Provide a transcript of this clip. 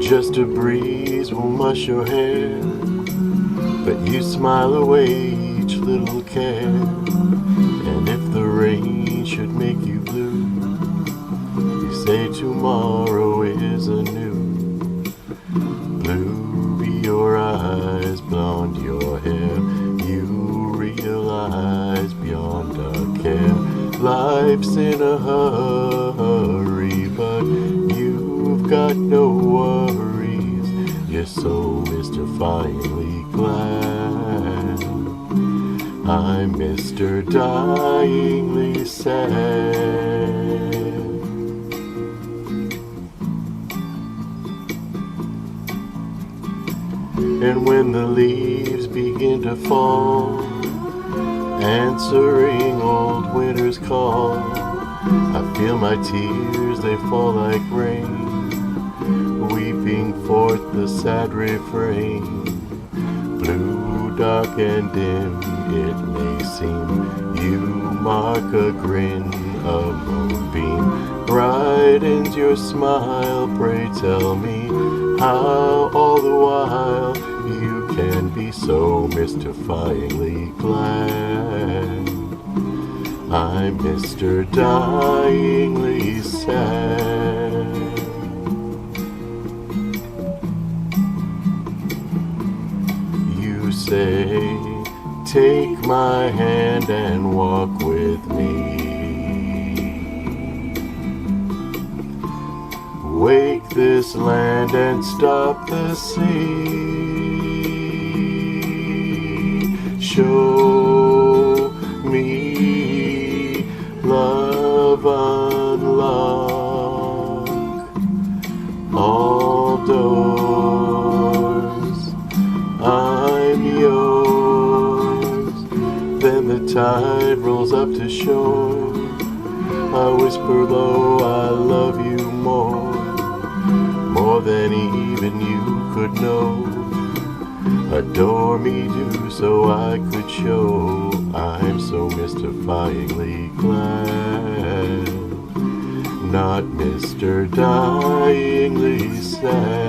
Just a breeze will mush your hair, but you smile away each little care. And if the rain should make you blue, you say tomorrow is a new. Blue be your eyes, blonde your hair. You realize beyond a care, life's in a hurry, but you've got no worries. You're so mystifyingly glad. I'm Mr. Dieingly sad. And when the leaves begin to fall, answering old winter's call, I feel my tears, they fall like rain, weeping forth the sad refrain. Blue, dark and dim it may seem, you mark a grin, a moonbeam brightens your smile. Pray tell me how all the while you can be so mystifyingly glad. I'm Mr. Dieingly sad. You say, take my hand and walk with me. Wake this land and stop the sea. Show me love, unlock all doors. I'm yours. Then the tide rolls up to shore. I whisper low, I love you more than even you could know. Adore me, do so I could show. I'm so mystifyingly glad, not Mr. Dieingly sad.